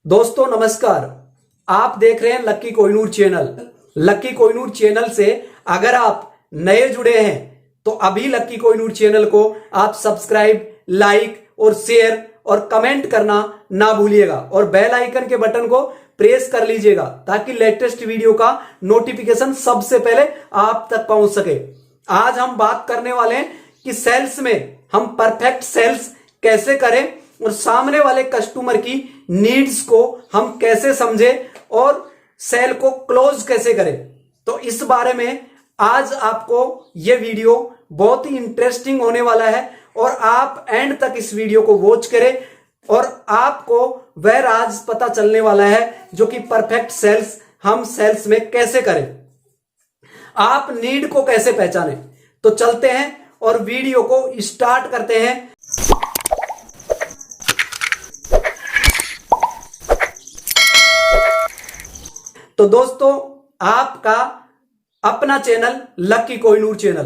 दोस्तों नमस्कार। आप देख रहे हैं लक्की कोहिनूर चैनल। लक्की कोहिनूर चैनल से अगर आप नए जुड़े हैं तो अभी लक्की कोहिनूर चैनल को आप सब्सक्राइब, लाइक और शेयर और कमेंट करना ना भूलिएगा और बेल आइकन के बटन को प्रेस कर लीजिएगा ताकि लेटेस्ट वीडियो का नोटिफिकेशन सबसे पहले आप तक पहुंच सके। आज हम बात करने वाले हैं कि सेल्स में हम परफेक्ट सेल्स कैसे करें और सामने वाले कस्टमर की नीड्स को हम कैसे समझें और सेल को क्लोज कैसे करें। तो इस बारे में आज आपको यह वीडियो बहुत ही इंटरेस्टिंग होने वाला है और आप एंड तक इस वीडियो को वॉच करें और आपको वह राज पता चलने वाला है जो कि परफेक्ट सेल्स हम सेल्स में कैसे करें, आप नीड को कैसे पहचानें। तो चलते हैं और वीडियो को स्टार्ट करते हैं। तो दोस्तों आपका अपना चैनल लक्की कोहिनूर चैनल।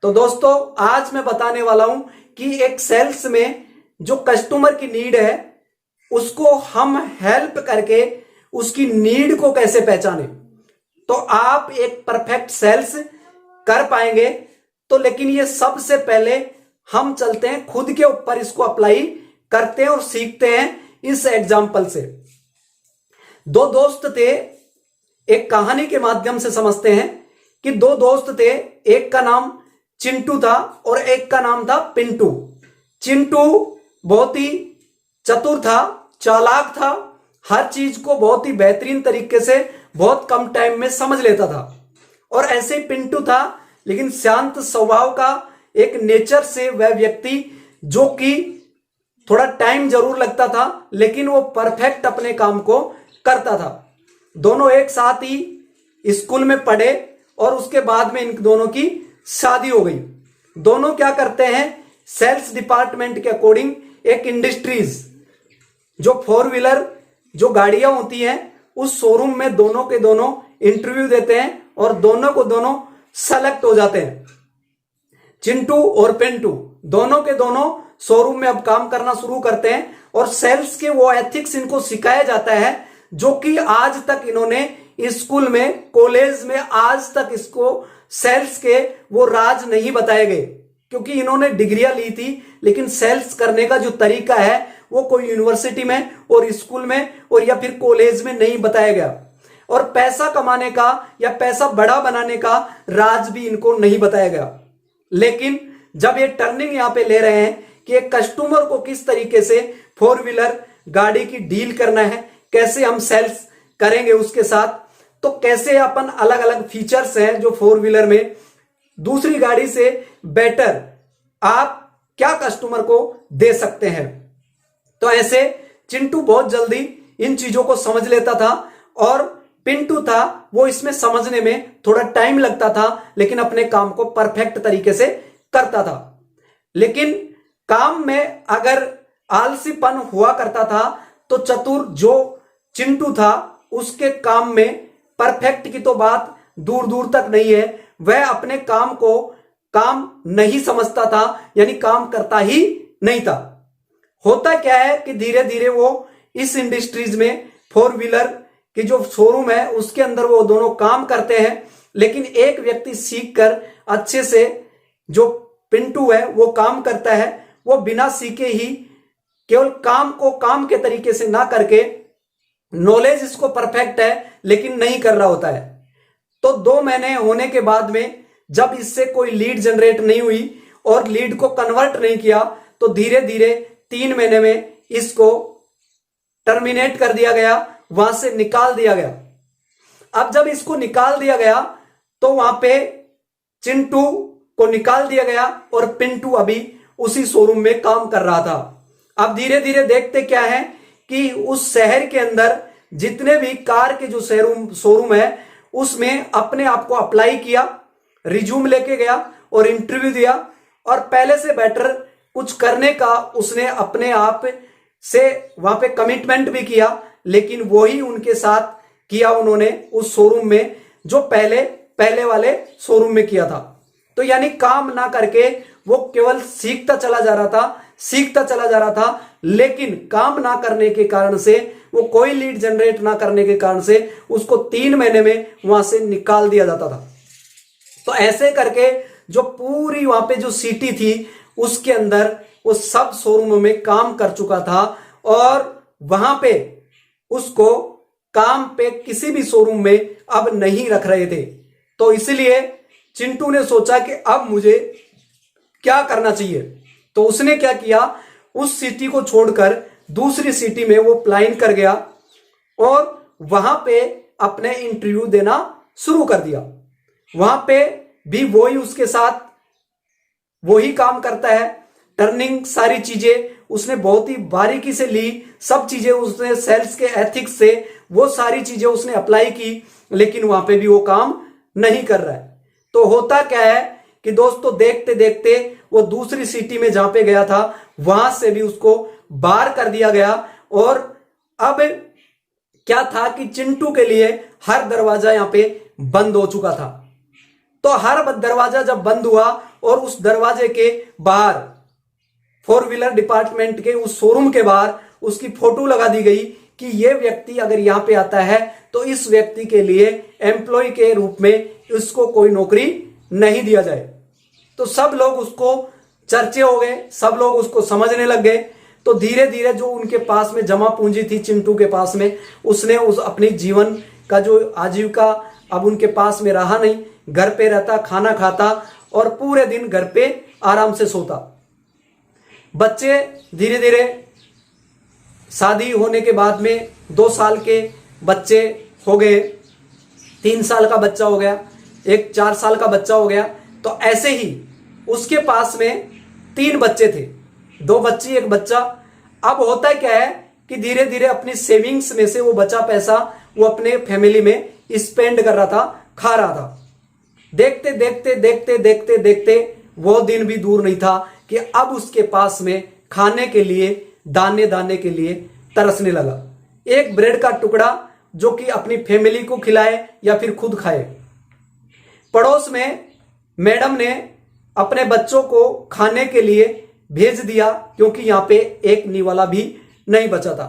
तो दोस्तों आज मैं बताने वाला हूं कि एक सेल्स में जो कस्टमर की नीड है उसको हम हेल्प करके उसकी नीड को कैसे पहचाने तो आप एक परफेक्ट सेल्स कर पाएंगे। तो लेकिन ये सबसे पहले हम चलते हैं खुद के ऊपर, इसको अप्लाई करते हैं और सीखते हैं इस एग्जाम्पल से। दो दोस्त थे, एक कहानी के माध्यम से समझते हैं कि दो दोस्त थे, एक का नाम चिंटू था और एक का नाम था पिंटू। चिंटू बहुत ही चतुर था, चालाक था, हर चीज को बहुत ही बेहतरीन तरीके से बहुत कम टाइम में समझ लेता था। और ऐसे ही पिंटू था लेकिन शांत स्वभाव का, एक नेचर से वह व्यक्ति जो कि थोड़ा टाइम जरूर लगता था लेकिन वो परफेक्ट अपने काम को करता था। दोनों एक साथ ही स्कूल में पढ़े और उसके बाद में इन दोनों की शादी हो गई। दोनों क्या करते हैं, सेल्स डिपार्टमेंट के अकॉर्डिंग एक इंडस्ट्रीज जो 4 व्हीलर जो गाड़ियां होती हैं उस शोरूम में दोनों के दोनों इंटरव्यू देते हैं और दोनों को दोनों सेलेक्ट हो जाते हैं। चिंटू और पिंटू दोनों के दोनों शोरूम में अब काम करना शुरू करते हैं और सेल्स के वो एथिक्स इनको सिखाया जाता है जो कि आज तक इन्होंने स्कूल में, कॉलेज में आज तक इसको सेल्स के वो राज नहीं बताए गए क्योंकि इन्होंने डिग्रियां ली थी लेकिन सेल्स करने का जो तरीका है वो कोई यूनिवर्सिटी में और स्कूल में और या फिर कॉलेज में नहीं बताया गया। और पैसा कमाने का या पैसा बड़ा बनाने का राज भी इनको नहीं बताया गया। लेकिन जब ये टर्निंग यहां पे ले रहे हैं कि एक कस्टमर को किस तरीके से 4 व्हीलर गाड़ी की डील करना है, कैसे हम सेल्स करेंगे उसके साथ, तो कैसे अपन अलग अलग फीचर्स हैं जो 4 व्हीलर में दूसरी गाड़ी से बेटर आप क्या कस्टमर को दे सकते हैं। तो ऐसे चिंटू बहुत जल्दी इन चीजों को समझ लेता था और पिंटू था वो इसमें समझने में थोड़ा टाइम लगता था लेकिन अपने काम को परफेक्ट तरीके से करता था। लेकिन काम में अगर आलसीपन हुआ करता था तो चतुर जो चिंटू था उसके काम में परफेक्ट की तो बात दूर दूर तक नहीं है, वह अपने काम को काम नहीं समझता था, यानी काम करता ही नहीं था। होता क्या है कि धीरे धीरे वो इस इंडस्ट्रीज में 4 व्हीलर की जो शोरूम है उसके अंदर वो दोनों काम करते हैं। लेकिन एक व्यक्ति सीख कर अच्छे से, जो पिंटू है वो काम करता है, वो बिना सीखे ही केवल काम को काम के तरीके से ना करके, नॉलेज इसको परफेक्ट है लेकिन नहीं कर रहा होता है। तो 2 महीने होने के बाद में जब इससे कोई लीड जनरेट नहीं हुई और लीड को कन्वर्ट नहीं किया तो धीरे धीरे 3 महीने में इसको टर्मिनेट कर दिया गया, वहां से निकाल दिया गया। अब जब इसको निकाल दिया गया तो वहां पे चिंटू को निकाल दिया गया और पिंटू अभी उसी शोरूम में काम कर रहा था। अब धीरे धीरे देखते क्या है कि उस शहर के अंदर जितने भी कार के जो शोरूम है उसमें अपने आप को अप्लाई किया, रिज्यूम लेके गया और इंटरव्यू दिया और पहले से बेटर कुछ करने का उसने अपने आप से वहां पे कमिटमेंट भी किया। लेकिन वही उनके साथ किया उन्होंने उस शोरूम में जो पहले वाले शोरूम में किया था। तो यानी काम ना करके वो केवल सीखता चला जा रहा था, सीखता चला जा रहा था, लेकिन काम ना करने के कारण से, वो कोई लीड जनरेट ना करने के कारण से उसको 3 महीने में वहां से निकाल दिया जाता था। तो ऐसे करके जो पूरी वहां पे जो सिटी थी उसके अंदर वो सब शोरूम में काम कर चुका था और वहां पे उसको काम पे किसी भी शोरूम में अब नहीं रख रहे थे। तो इसलिए चिंटू ने सोचा कि अब मुझे क्या करना चाहिए। तो उसने क्या किया, उस सिटी को छोड़कर दूसरी सिटी में वो प्लान कर गया और वहां पे अपने इंटरव्यू देना शुरू कर दिया। वहां पे भी वही उसके साथ वही काम करता है, टर्निंग सारी चीजें उसने बहुत ही बारीकी से ली, सब चीजें उसने सेल्स के एथिक्स से वो सारी चीजें उसने अप्लाई की, लेकिन वहां पे भी वो काम नहीं कर रहा है। तो होता क्या है कि दोस्तों देखते देखते वो दूसरी सिटी में जहां पे गया था वहां से भी उसको बाहर कर दिया गया। और अब क्या था कि चिंटू के लिए हर दरवाजा यहां पे बंद हो चुका था। तो हर दरवाजा जब बंद हुआ और उस दरवाजे के बाहर 4 व्हीलर डिपार्टमेंट के उस शोरूम के बाहर उसकी फोटो लगा दी गई कि यह व्यक्ति अगर यहां पे आता है तो इस व्यक्ति के लिए एम्प्लॉय के रूप में इसको कोई नौकरी नहीं दिया जाए। तो सब लोग उसको चर्चे हो गए, सब लोग उसको समझने लग गए। तो धीरे धीरे जो उनके पास में जमा पूंजी थी चिंटू के पास में, उसने उस अपनी जीवन का जो आजीविका अब उनके पास में रहा नहीं। घर पे रहता, खाना खाता और पूरे दिन घर पे आराम से सोता। बच्चे धीरे धीरे शादी होने के बाद में 2 साल के बच्चे हो गए, 3 साल का बच्चा हो गया, एक 4 साल का बच्चा हो गया। तो ऐसे ही उसके पास में 3 बच्चे थे, 2 बच्ची 1 बच्चा। अब होता क्या है कि धीरे धीरे अपनी सेविंग्स में से वो बचा पैसा वो अपने फैमिली में स्पेंड कर रहा था, खा रहा था। देखते देखते देखते देखते देखते वो दिन भी दूर नहीं था कि अब उसके पास में खाने के लिए दाने दाने के लिए तरसने लगा। एक ब्रेड का टुकड़ा जो कि अपनी फैमिली को खिलाए या फिर खुद खाए। पड़ोस में मैडम ने अपने बच्चों को खाने के लिए भेज दिया क्योंकि यहां पे एक निवाला भी नहीं बचा था।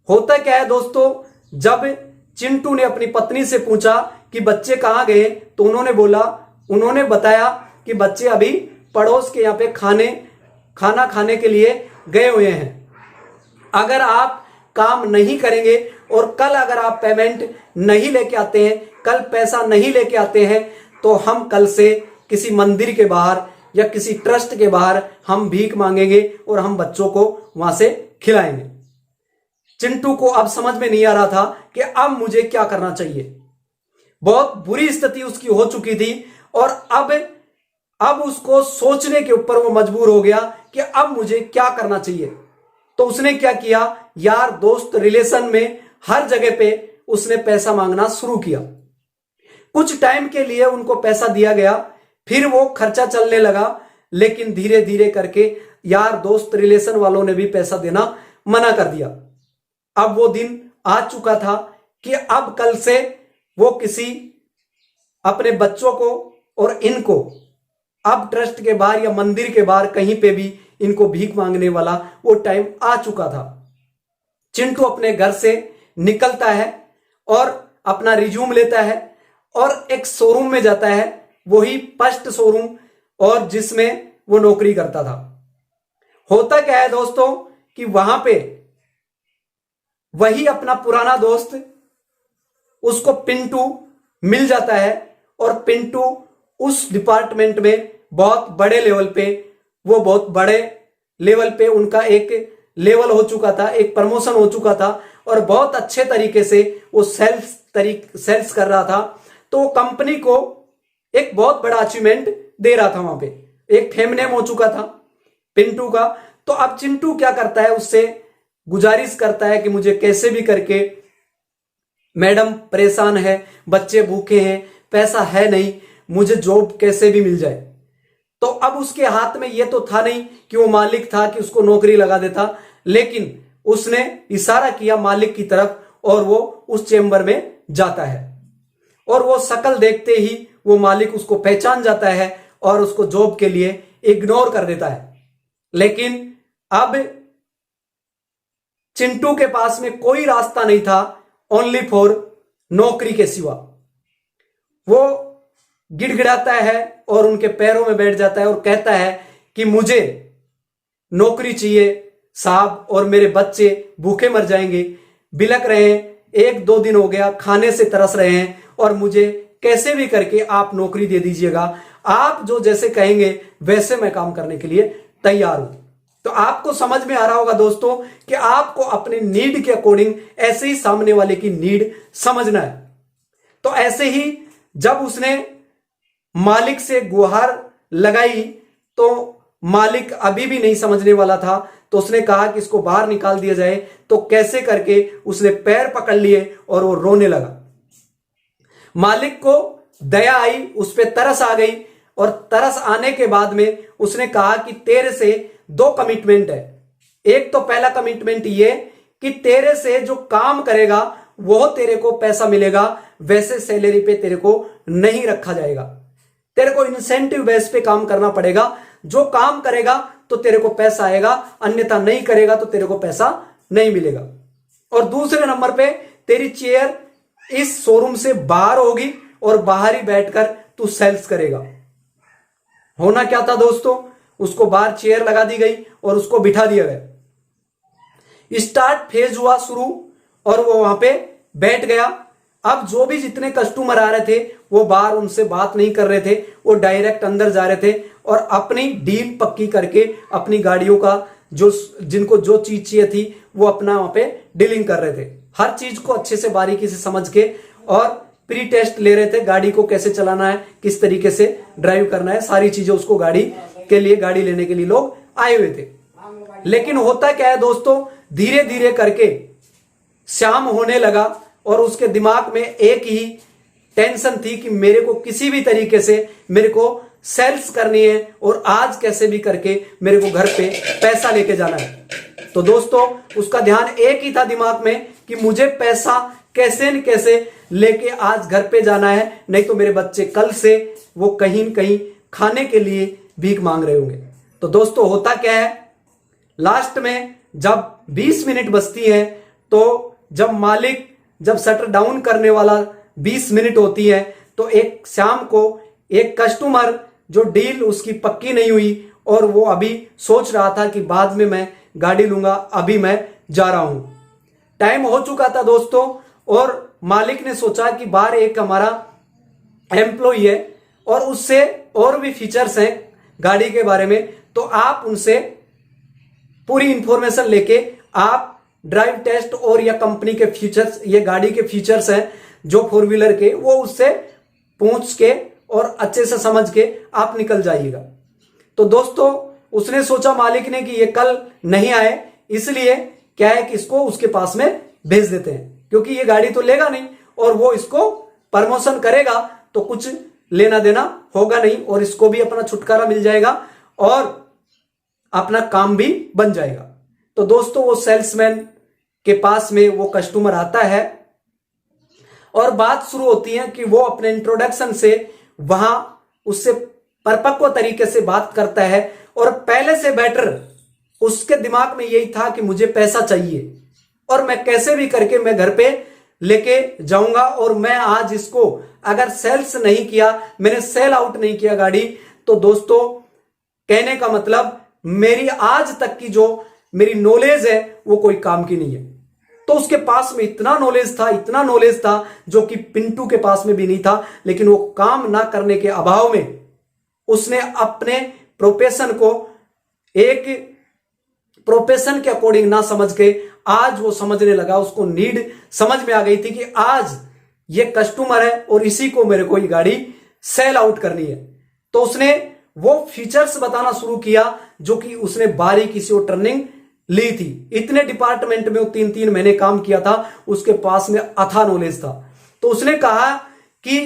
होता क्या है दोस्तों, जब चिंटू ने अपनी पत्नी से पूछा कि बच्चे कहां गए, तो उन्होंने बताया कि बच्चे अभी पड़ोस के यहां पे खाना खाने के लिए गए हुए हैं। अगर आप काम नहीं करेंगे और कल अगर आप पेमेंट नहीं लेके आते हैं, कल पैसा नहीं लेके आते हैं, तो हम कल से किसी मंदिर के बाहर या किसी ट्रस्ट के बाहर हम भीख मांगेंगे और हम बच्चों को वहां से खिलाएंगे। चिंटू को अब समझ में नहीं आ रहा था कि अब मुझे क्या करना चाहिए। बहुत बुरी स्थिति उसकी हो चुकी थी और अब उसको सोचने के ऊपर वो मजबूर हो गया कि अब मुझे क्या करना चाहिए। तो उसने क्या किया, यार दोस्त रिलेशन में हर जगह पे उसने पैसा मांगना शुरू किया। कुछ टाइम के लिए उनको पैसा दिया गया, फिर वो खर्चा चलने लगा, लेकिन धीरे धीरे करके यार दोस्त रिलेशन वालों ने भी पैसा देना मना कर दिया। अब वो दिन आ चुका था कि अब कल से वो किसी अपने बच्चों को और इनको अब ट्रस्ट के बाहर या मंदिर के बाहर कहीं पे भी इनको भीख मांगने वाला वो टाइम आ चुका था। चिंटू अपने घर से निकलता है और अपना रिज्यूम लेता है और एक शोरूम में जाता है, वही फर्स्ट शोरूम और जिसमें वो नौकरी करता था। होता क्या है दोस्तों कि वहां पे वही अपना पुराना दोस्त उसको पिंटू मिल जाता है और पिंटू उस डिपार्टमेंट में बहुत बड़े लेवल पे, वो बहुत बड़े लेवल पे उनका एक लेवल हो चुका था, एक प्रमोशन हो चुका था और बहुत अच्छे तरीके से वो सेल्स कर रहा था। तो कंपनी को एक बहुत बड़ा अचीवमेंट दे रहा था, वहां पे एक फेम नेम हो चुका था पिंटू का। तो अब चिंटू क्या करता है, उससे गुजारिश करता है कि मुझे कैसे भी करके, मैडम परेशान है, बच्चे भूखे हैं, पैसा है नहीं, मुझे जॉब कैसे भी मिल जाए। तो अब उसके हाथ में यह तो था नहीं कि वो मालिक था कि उसको नौकरी लगा देता, लेकिन उसने इशारा किया मालिक की तरफ और वो उस चेंबर में जाता है और वो शक्ल देखते ही वो मालिक उसको पहचान जाता है और उसको जॉब के लिए इग्नोर कर देता है। लेकिन अब चिंटू के पास में कोई रास्ता नहीं था ओनली फॉर नौकरी के सिवा। वो गिड़गिड़ाता है और उनके पैरों में बैठ जाता है और कहता है कि मुझे नौकरी चाहिए साहब, और मेरे बच्चे भूखे मर जाएंगे, बिलक रहे हैं, 1-2 दिन हो गया, खाने से तरस रहे हैं, और मुझे कैसे भी करके आप नौकरी दे दीजिएगा। आप जो जैसे कहेंगे वैसे मैं काम करने के लिए तैयार हूं। तो आपको समझ में आ रहा होगा दोस्तों कि आपको अपने नीड के अकॉर्डिंग ऐसे ही सामने वाले की नीड समझना है। तो ऐसे ही जब उसने मालिक से गुहार लगाई तो मालिक अभी भी नहीं समझने वाला था। तो उसने कहा कि इसको बाहर निकाल दिया जाए। तो कैसे करके उसने पैर पकड़ लिए और वो रोने लगा। मालिक को दया आई, उस पर तरस आ गई, और तरस आने के बाद में उसने कहा कि तेरे से 2 कमिटमेंट है। एक तो पहला कमिटमेंट ये कि तेरे से जो काम करेगा वो तेरे को पैसा मिलेगा, वैसे सैलरी पे तेरे को नहीं रखा जाएगा। तेरे को इंसेंटिव बेस पे काम करना पड़ेगा। जो काम करेगा तो तेरे को पैसा आएगा, अन्यथा नहीं करेगा तो तेरे को पैसा नहीं मिलेगा। और दूसरे नंबर पे तेरी चेयर इस शोरूम से बाहर होगी और बाहर ही बैठकर तू सेल्स करेगा। होना क्या था दोस्तों, उसको बाहर चेयर लगा दी गई और उसको बिठा दिया गया। स्टार्ट फेज हुआ शुरू और वो वहां पे बैठ गया। अब जो भी जितने कस्टमर आ रहे थे वो बाहर उनसे बात नहीं कर रहे थे, वो डायरेक्ट अंदर जा रहे थे और अपनी डील पक्की करके अपनी गाड़ियों का जो जिनको जो चीज चाहिए थी वो अपना वहां पे डीलिंग कर रहे थे। हर चीज को अच्छे से बारीकी से समझ के और प्री टेस्ट ले रहे थे, गाड़ी को कैसे चलाना है, किस तरीके से ड्राइव करना है, सारी चीजें उसको गाड़ी के लिए, गाड़ी लेने के लिए लोग आए हुए थे। लेकिन होता क्या है दोस्तों, धीरे धीरे करके शाम होने लगा और उसके दिमाग में एक ही टेंशन थी कि मेरे को किसी भी तरीके से मेरे को सेल्स करनी है और आज कैसे भी करके मेरे को घर पे पैसा लेके जाना है। तो दोस्तों उसका ध्यान एक ही था दिमाग में कि मुझे पैसा कैसे न कैसे लेके आज घर पे जाना है, नहीं तो मेरे बच्चे कल से वो कहीं न कहीं खाने के लिए भीख मांग रहे होंगे। तो दोस्तों होता क्या है, लास्ट में जब 20 मिनट बचती है तो जब मालिक जब शटर डाउन करने वाला 20 मिनट होती है तो एक शाम को एक कस्टमर जो डील उसकी पक्की नहीं हुई और वो अभी सोच रहा था कि बाद में मैं गाड़ी लूंगा, अभी मैं जा रहा हूं। टाइम हो चुका था दोस्तों और मालिक ने सोचा कि बाहर एक हमारा एम्प्लॉय है और उससे और भी फीचर्स हैं गाड़ी के बारे में, तो आप उनसे पूरी इंफॉर्मेशन लेके आप ड्राइव टेस्ट और या कंपनी के फीचर्स, ये गाड़ी के फीचर्स हैं जो 4 व्हीलर के, वो उससे पूछ के और अच्छे से समझ के आप निकल जाइएगा। तो दोस्तों उसने सोचा मालिक ने कि ये कल नहीं आए, इसलिए क्या है कि इसको उसके पास में भेज देते हैं, क्योंकि ये गाड़ी तो लेगा नहीं और वो इसको प्रमोशन करेगा तो कुछ लेना देना होगा नहीं और इसको भी अपना छुटकारा मिल जाएगा और अपना काम भी बन जाएगा। तो दोस्तों वो सेल्समैन के पास में वो कस्टमर आता है और बात शुरू होती है कि वो अपने इंट्रोडक्शन से वहां उससे परिपक्व तरीके से बात करता है और पहले से बेटर उसके दिमाग में यही था कि मुझे पैसा चाहिए और मैं कैसे भी करके मैं घर पे लेके जाऊंगा और मैं आज इसको अगर सेल्स नहीं किया, मैंने सेल आउट नहीं किया गाड़ी, तो दोस्तों कहने का मतलब मेरी आज तक की जो मेरी नॉलेज है वो कोई काम की नहीं है। तो उसके पास में इतना नॉलेज था जो कि पिंटू के पास में भी नहीं था, लेकिन वो काम ना करने के अभाव में उसने अपने प्रोफेशन को एक प्रोफेशन के अकॉर्डिंग ना समझ के आज वो समझने लगा, उसको नीड समझ में आ गई थी कि आज ये कस्टमर है और इसी को मेरे को ये गाड़ी सेल आउट करनी है। तो उसने वो फीचर्स बताना शुरू किया जो कि उसने बारीकी से वो ट्रेनिंग ली थी। इतने डिपार्टमेंट में वो 3-3 महीने काम किया था, उसके पास में अथाह नॉलेज था। तो उसने कहा कि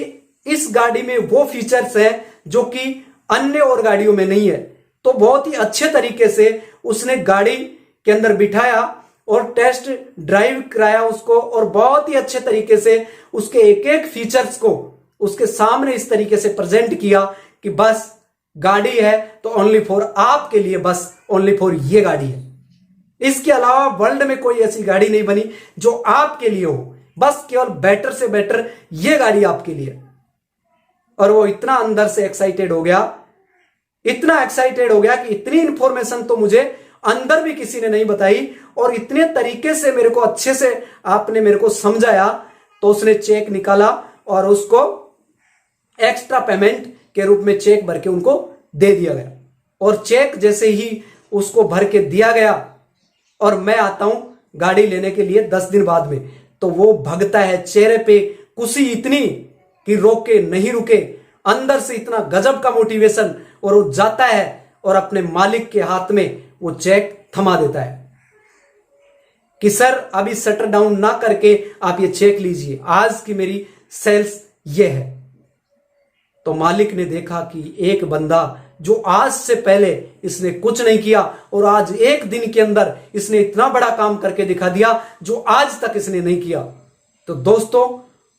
इस गाड़ी में वो फीचर्स हैं जो कि अन्य और गाड़ियों में नहीं है। तो बहुत ही अच्छे तरीके से उसने गाड़ी के अंदर बिठाया और टेस्ट ड्राइव कराया उसको और बहुत ही अच्छे तरीके से उसके एक एक फीचर्स को उसके सामने इस तरीके से प्रेजेंट किया कि बस गाड़ी है तो ओनली फॉर आपके लिए, बस ओनली फॉर ये गाड़ी है। इसके अलावा वर्ल्ड में कोई ऐसी गाड़ी नहीं बनी जो आपके लिए हो, बस केवल बेटर से बेटर ये गाड़ी आपके लिए। और वो इतना अंदर से एक्साइटेड हो गया, इतना एक्साइटेड हो गया कि इतनी इंफॉर्मेशन तो मुझे अंदर भी किसी ने नहीं बताई, और इतने तरीके से मेरे को अच्छे से आपने मेरे को समझाया। तो उसने चेक निकाला और उसको एक्स्ट्रा पेमेंट के रूप में चेक भर के उनको दे दिया गया। और चेक जैसे ही उसको भर के दिया गया और मैं आता हूं गाड़ी लेने के लिए 10 दिन बाद में, तो वो भगता है, चेहरे पे खुशी इतनी कि रोके नहीं रुके, अंदर से इतना गजब का मोटिवेशन, और वो जाता है और अपने मालिक के हाथ में वो चेक थमा देता है कि सर अभी शटर डाउन ना करके आप ये चेक लीजिए, आज की मेरी सेल्स ये है। तो मालिक ने देखा कि एक बंदा जो आज से पहले इसने कुछ नहीं किया और आज एक दिन के अंदर इसने इतना बड़ा काम करके दिखा दिया जो आज तक इसने नहीं किया। तो दोस्तों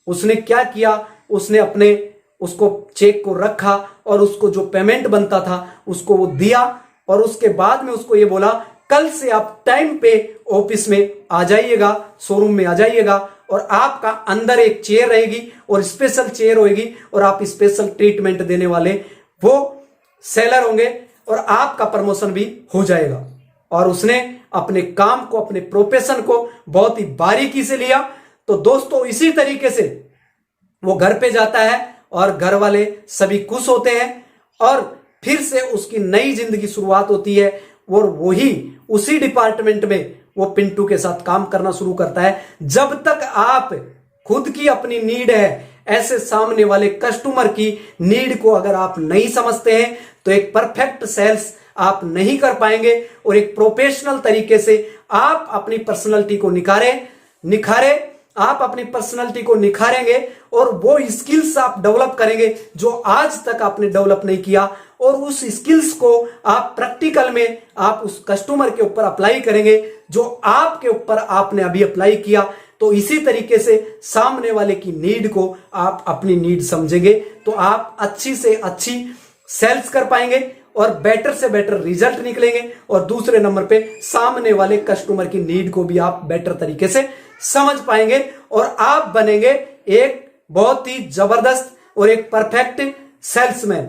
उसने क्या किया, उसने अपने उसको चेक को रखा और उसको जो पेमेंट बनता था उसको वो दिया, और उसके बाद में उसको ये बोला कल से आप टाइम पे ऑफिस में आ जाइएगा, शोरूम में आ जाइएगा, और आपका अंदर एक चेयर रहेगी और स्पेशल चेयर होगी, और आप स्पेशल ट्रीटमेंट देने वाले वो सेलर होंगे, और आपका प्रमोशन भी हो जाएगा। और उसने अपने काम को, अपने प्रोफेशन को बहुत ही बारीकी से लिया। तो दोस्तों इसी तरीके से वो घर पे जाता है और घर वाले सभी खुश होते हैं, और फिर से उसकी नई जिंदगी शुरुआत होती है, और वही उसी डिपार्टमेंट में वो पिंटू के साथ काम करना शुरू करता है। जब तक आप खुद की अपनी नीड है, ऐसे सामने वाले कस्टमर की नीड को अगर आप नहीं समझते हैं तो एक परफेक्ट सेल्स आप नहीं कर पाएंगे, और एक प्रोफेशनल तरीके से आप अपनी पर्सनैलिटी को निखारे आप अपनी पर्सनैलिटी को निखारेंगे, और वो स्किल्स आप डेवलप करेंगे जो आज तक आपने डेवलप नहीं किया, और उस स्किल्स को आप प्रैक्टिकल में आप उस कस्टमर के ऊपर अप्लाई करेंगे जो आपके ऊपर आपने अभी अप्लाई किया। तो इसी तरीके से सामने वाले की नीड को आप अपनी नीड समझेंगे, तो आप अच्छी से अच्छी सेल्स कर पाएंगे और बेटर से बेटर रिजल्ट निकलेंगे, और दूसरे नंबर पे सामने वाले कस्टमर की नीड को भी आप बेटर तरीके से समझ पाएंगे, और आप बनेंगे एक बहुत ही जबरदस्त और एक परफेक्ट सेल्समैन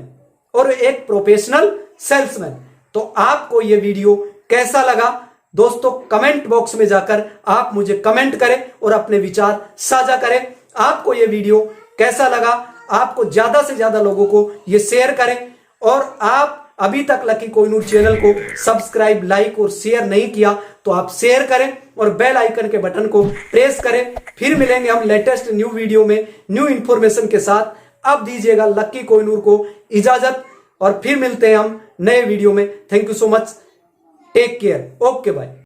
और एक प्रोफेशनल सेल्समैन। तो आपको यह वीडियो कैसा लगा दोस्तों, कमेंट बॉक्स में जाकर आप मुझे कमेंट करें और अपने विचार साझा करें। आपको यह वीडियो कैसा लगा, आपको ज्यादा से ज्यादा लोगों को यह शेयर करें, और आप अभी तक लकी कोहिनूर चैनल को सब्सक्राइब, लाइक और शेयर नहीं किया तो आप शेयर करें और बेल आइकन के बटन को प्रेस करें। फिर मिलेंगे हम लेटेस्ट न्यू वीडियो में न्यू इंफॉर्मेशन के साथ। अब दीजिएगा लकी कोहिनूर को इजाजत, और फिर मिलते हैं हम नए वीडियो में। Thank you so much, take care, okay bye.